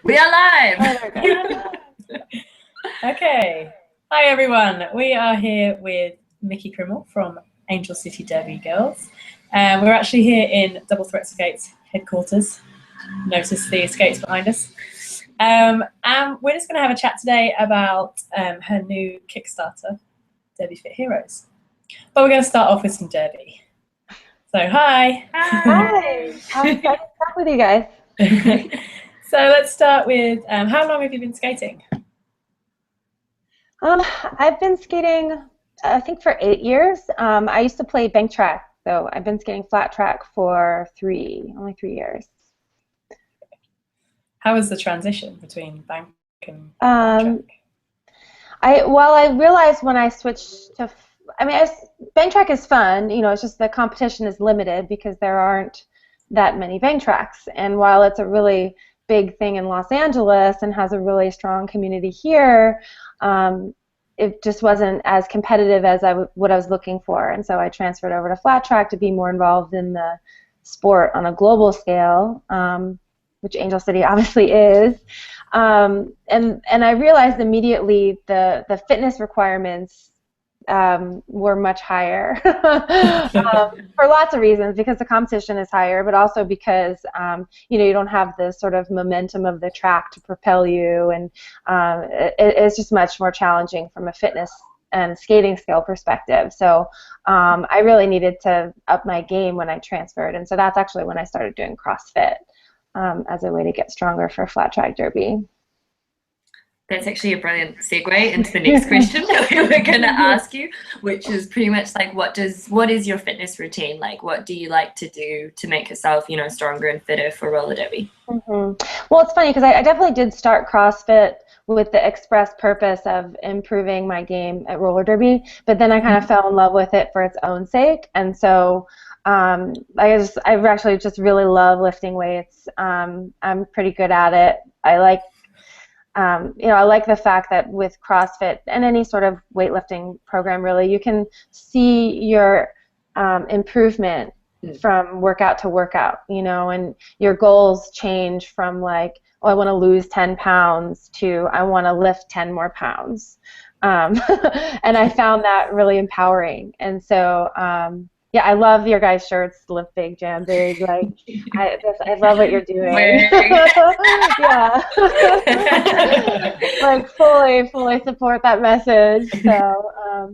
We are live. Oh, there we go. Okay. Hi, everyone. We are here with Micki Krimmel from Angel City Derby Girls. We're actually here in Double Threat Skates headquarters. Notice the skates behind us. And we're just going to have a chat today about her new Kickstarter, Superfit Heroes. But we're going to start off with some derby. So, hi. Hi. I'm excited to talk with you guys. So let's start with, how long have you been skating? I've been skating, I think, for 8 years. I used to play bank track, so I've been skating flat track for only 3 years. How was the transition between bank and track? I realized when I switched to, bank track is fun. You know, it's just the competition is limited because there aren't that many bank tracks. And while it's a really big thing in Los Angeles and has a really strong community here, it just wasn't as competitive as what I was looking for. And so I transferred over to flat track to be more involved in the sport on a global scale, which Angel City obviously is. And I realized immediately the fitness requirements were much higher for lots of reasons, because the competition is higher, but also because you don't have the sort of momentum of the track to propel you, and it's just much more challenging from a fitness and skating skill perspective. So I really needed to up my game when I transferred, and so that's actually when I started doing CrossFit as a way to get stronger for flat track derby. That's actually a brilliant segue into the next question that we were going to ask you, which is pretty much like, what is your fitness routine like? What do you like to do to make yourself, stronger and fitter for roller derby? Mm-hmm. Well, it's funny because I definitely did start CrossFit with the express purpose of improving my game at roller derby, but then I kind of fell in love with it for its own sake, and so I actually just really love lifting weights. I'm pretty good at it. I like the fact that with CrossFit and any sort of weightlifting program, really, you can see your improvement from workout to workout, and your goals change from like, oh, I want to lose 10 pounds to I want to lift 10 more pounds. And I found that really empowering. And so, yeah, I love your guys' shirts, Lift Big, Jam Big. Like, I love what you're doing. Yeah, like fully support that message. So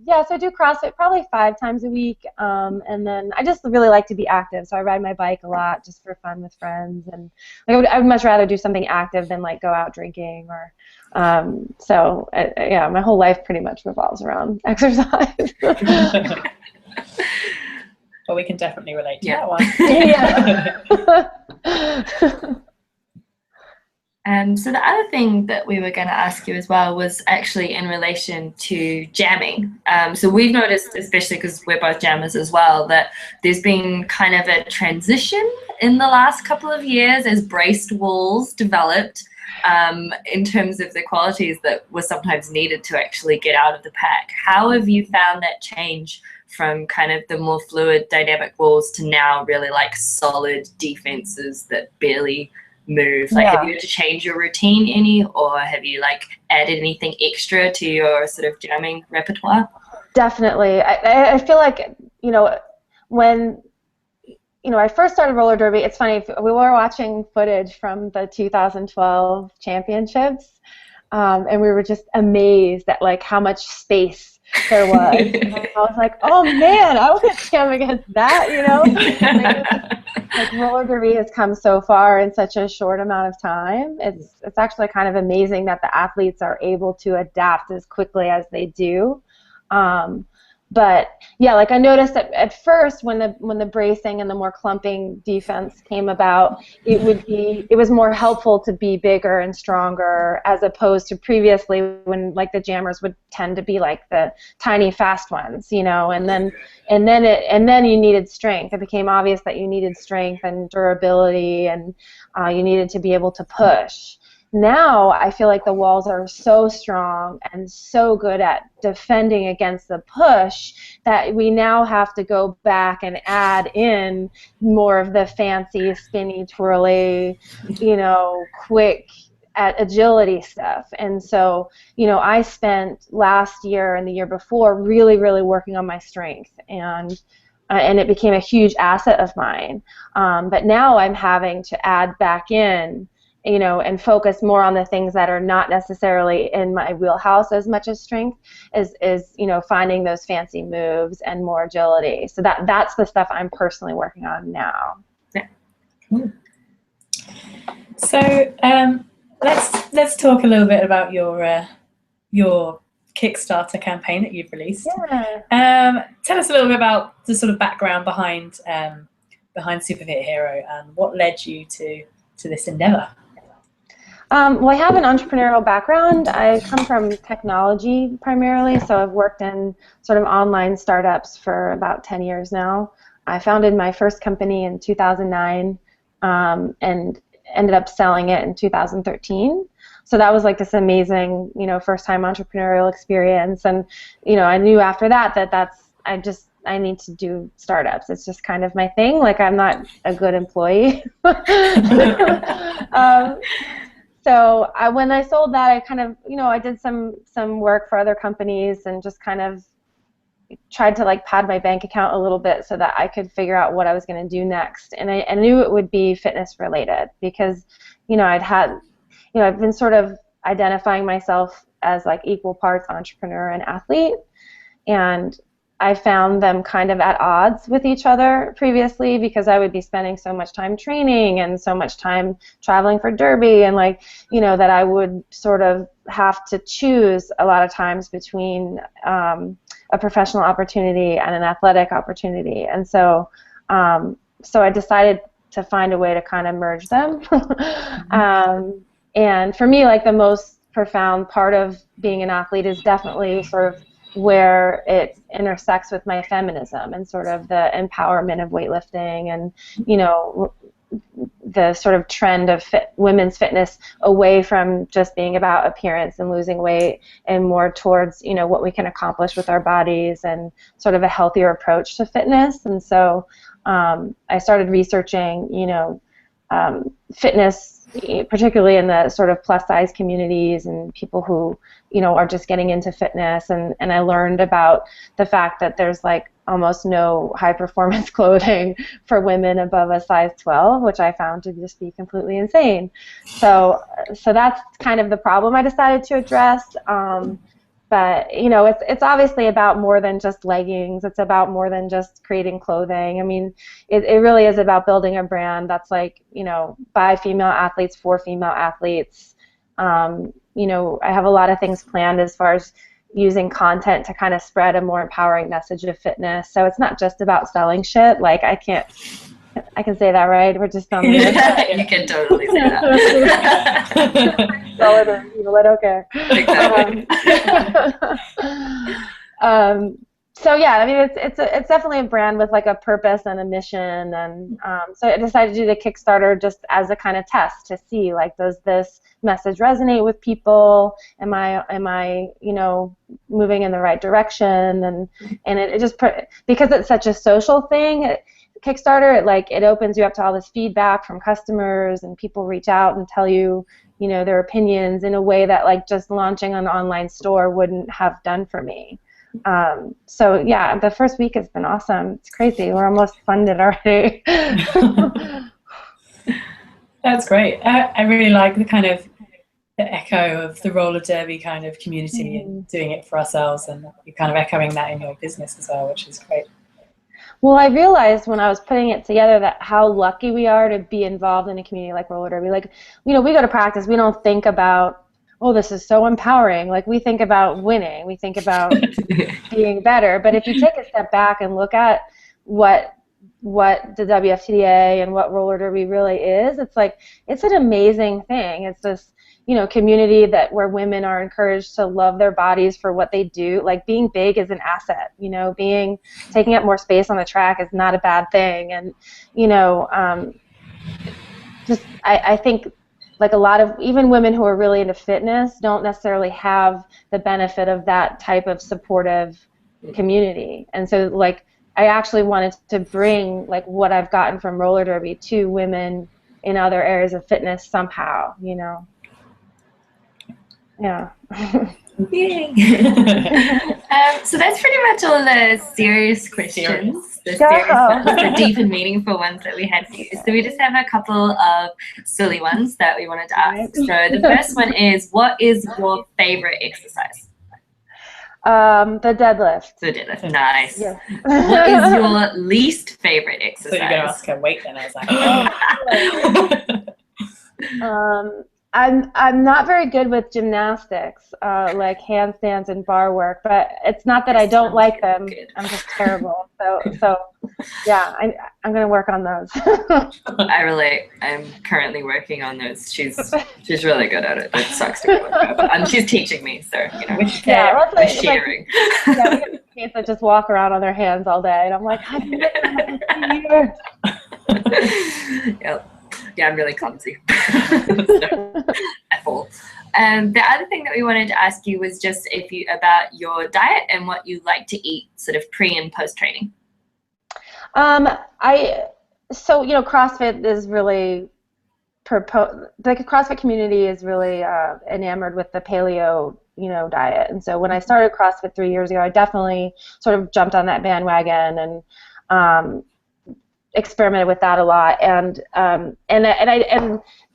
yeah, so I do CrossFit probably 5 times a week, and then I just really like to be active. So I ride my bike a lot just for fun with friends, and I would much rather do something active than like go out drinking or. Yeah, my whole life pretty much revolves around exercise. Well, we can definitely relate to that one. Yeah. So the other thing that we were going to ask you as well was actually in relation to jamming. So we've noticed, especially because we're both jammers as well, that there's been kind of a transition in the last couple of years as braced walls developed in terms of the qualities that were sometimes needed to actually get out of the pack. How have you found that change from kind of the more fluid dynamic walls to now really like solid defenses that barely move? Like, have you had to change your routine any, or have you like added anything extra to your sort of jamming repertoire? Definitely. I feel like, when I first started roller derby, it's funny, we were watching footage from the 2012 championships, and we were just amazed at like how much space there was. I was like, oh man, I want to jam against that, like roller derby has come so far in such a short amount of time. It's actually kind of amazing that the athletes are able to adapt as quickly as they do. But yeah, like I noticed that at first when the bracing and the more clumping defense came about, it was more helpful to be bigger and stronger, as opposed to previously when like the jammers would tend to be like the tiny fast ones, and then you needed strength. It became obvious that you needed strength and durability, and you needed to be able to push. now I feel like the walls are so strong and so good at defending against the push that we now have to go back and add in more of the fancy, spinny, twirly, quick at agility stuff. And so, I spent last year and the year before really, really working on my strength, and it became a huge asset of mine. But now I'm having to add back in, and focus more on the things that are not necessarily in my wheelhouse as much as strength, is finding those fancy moves and more agility. So that's the stuff I'm personally working on now. Yeah. Cool. So let's talk a little bit about your Kickstarter campaign that you've released. Yeah. Tell us a little bit about the sort of background behind Superfit Hero and what led you to this endeavor. Well, I have an entrepreneurial background. I come from technology primarily, so I've worked in sort of online startups for about 10 years now. I founded my first company in 2009 and ended up selling it in 2013. So that was like this amazing, first-time entrepreneurial experience. And, I knew after that I need to do startups. It's just kind of my thing. Like, I'm not a good employee. So when I sold that, I kind of, I did some work for other companies and just kind of tried to pad my bank account a little bit so that I could figure out what I was going to do next. And I knew it would be fitness related because, I've been sort of identifying myself as equal parts entrepreneur and athlete, and I found them kind of at odds with each other previously because I would be spending so much time training and so much time traveling for Derby, and that I would sort of have to choose a lot of times between a professional opportunity and an athletic opportunity. And so I decided to find a way to kind of merge them. And for me, the most profound part of being an athlete is definitely sort of where it intersects with my feminism and sort of the empowerment of weightlifting and, the sort of trend of women's fitness away from just being about appearance and losing weight and more towards, what we can accomplish with our bodies and sort of a healthier approach to fitness. And so I started researching, fitness, particularly in the sort of plus size communities and people who, are just getting into fitness. And I learned about the fact that there's almost no high performance clothing for women above a size 12, which I found to just be completely insane. So that's kind of the problem I decided to address. But it's obviously about more than just leggings. It's about more than just creating clothing. I mean, it really is about building a brand that's by female athletes for female athletes. I have a lot of things planned as far as using content to kind of spread a more empowering message of fitness. So it's not just about selling shit. I can say that, right? We're just on the Yeah, you can totally say that. Sell it or I don't care. Exactly. So yeah, I mean, it's definitely a brand with a purpose and a mission, and so I decided to do the Kickstarter just as a kind of test to see does this message resonate with people? Am I moving in the right direction? And it just because it's such a social thing. Kickstarter, it opens you up to all this feedback from customers, and people reach out and tell you, their opinions in a way that just launching an online store wouldn't have done for me. So yeah, the first week has been awesome. It's crazy. We're almost funded already. That's great. I really like the echo of the roller derby kind of community and doing it for ourselves, and you're kind of echoing that in your business as well, which is great. Well, I realized when I was putting it together that how lucky we are to be involved in a community like roller derby. We go to practice, we don't think about, oh, this is so empowering. We think about winning. We think about being better. But if you take a step back and look at what the WFTDA and what roller derby really is, it's an amazing thing. It's this, community where women are encouraged to love their bodies for what they do. Being big is an asset. Taking up more space on the track is not a bad thing. And I think like a lot of even women who are really into fitness don't necessarily have the benefit of that type of supportive community. And so like I actually wanted to bring like what I've gotten from roller derby to women in other areas of fitness somehow, you know. Yeah. Yay. So that's pretty much all the serious questions, the deep and meaningful ones that we had for you. So we just have a couple of silly ones that we wanted to ask. So the first one is, what is your favorite exercise? The deadlift. The deadlift, nice. Yeah. What is your least favorite exercise? So you're going to ask her weight then, I was like, I'm not very good with gymnastics, like handstands and bar work, but it's not that I don't like them. I'm just terrible. So yeah, I'm gonna work on those. I relate. I'm currently working on those. She's really good at it. It sucks to go with her, but she's teaching me, so you know. We're sharing. Like, yeah, we have kids that just walk around on their hands all day, and I'm like, I've been working on this. Yep. Yeah, I'm really clumsy. I fall. The other thing that we wanted to ask you was just about your diet and what you like to eat sort of pre and post training. So you know, CrossFit is really the CrossFit community is really enamored with the paleo, you know, diet. And so when I started CrossFit 3 years ago, I definitely sort of jumped on that bandwagon and experimented with that a lot, and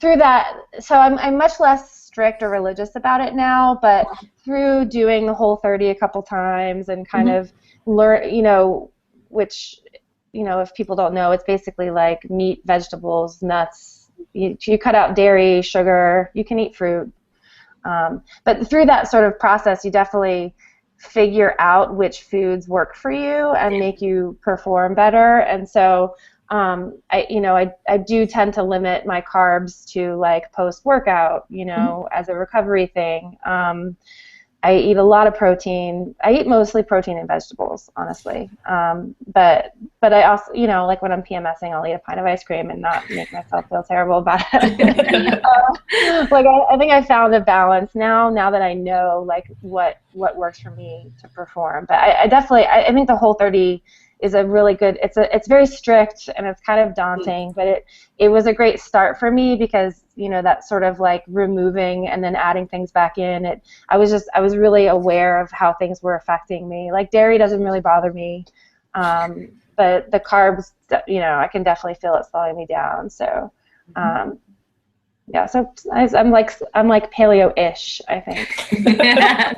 through that, so I'm much less strict or religious about it now, but through doing the Whole30 a couple times and kind of learn, you know, which, you know, if people don't know, it's basically like meat, vegetables, nuts. You cut out dairy, sugar. You can eat fruit, but through that sort of process, you definitely figure out which foods work for you and make you perform better. And so I do tend to limit my carbs to like post-workout, you know, as a recovery thing. I eat a lot of protein. I eat mostly protein and vegetables, honestly. But I also, you know, like when I'm PMSing, I'll eat a pint of ice cream and not make myself feel terrible about it. Like I think I found a balance now that I know like what works for me to perform. But I definitely think the Whole30 is a really good. It's very strict and it's kind of daunting, but it was a great start for me because, you know, that sort of like removing and then adding things back in. I was really aware of how things were affecting me. Like dairy doesn't really bother me, but the carbs, you know, I can definitely feel it slowing me down. So. Yeah, so I'm like paleo-ish, I think.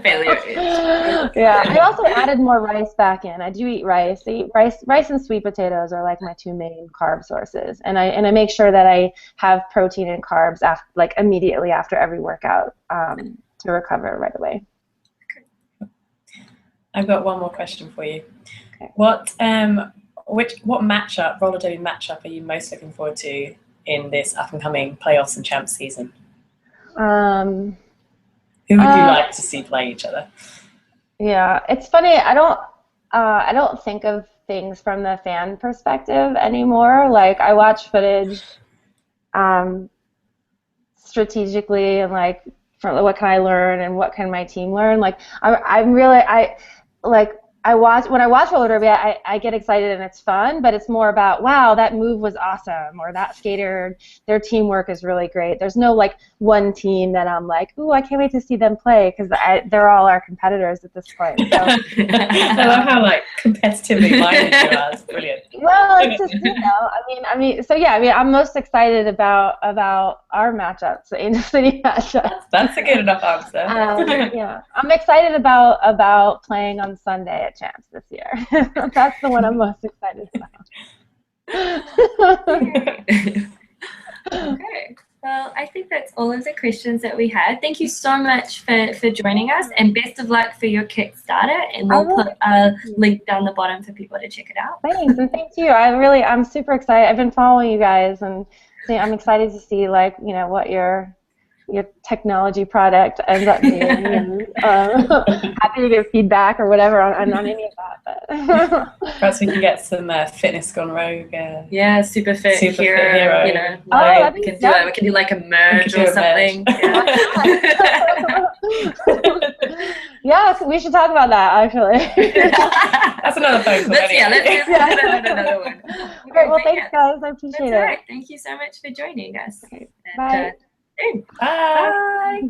Paleo-ish. Yeah, I also added more rice back in. I do eat rice. I eat rice and sweet potatoes are like my two main carb sources, and I make sure that I have protein and carbs like immediately after every workout to recover right away. I've got one more question for you. Okay. What matchup, roller derby matchup, are you most looking forward to in this up-and-coming playoffs and champs season? Who would you like to see play each other? Yeah, it's funny. I don't think of things from the fan perspective anymore. Like I watch footage strategically and like from what can I learn and what can my team learn. Like when I watch roller derby, I get excited and it's fun, but it's more about, wow, that move was awesome, or that skater, their teamwork is really great. There's no like one team that I'm like, ooh, I can't wait to see them play, because they're all our competitors at this point. So. I love how like competitively minded you are. It's brilliant. Well, it's just, you know, I mean, so yeah, I mean, I'm most excited about our matchups, the Angel City matchups. That's a good enough answer. Yeah, I'm excited about playing on Sunday at Champs this year. That's the one I'm most excited about. Okay. Well, I think that's all of the questions that we had. Thank you so much for joining us, and best of luck for your Kickstarter. And we'll put a link down the bottom for people to check it out. Thanks, and thank you. I'm super excited. I've been following you guys, and I'm excited to see like, you know, what you're your technology product ends up being. And, happy to give feedback or whatever on any of that. But perhaps we can get some fitness gone rogue. Yeah, Superfit Hero. You know, that'd we be can do it. We can do like a merge or something. Yeah, we should talk about that actually. That's another phone call. Let's do another one. All right, well, thanks guys. I appreciate it. Right. Thank you so much for joining us. Okay. Bye. Bye.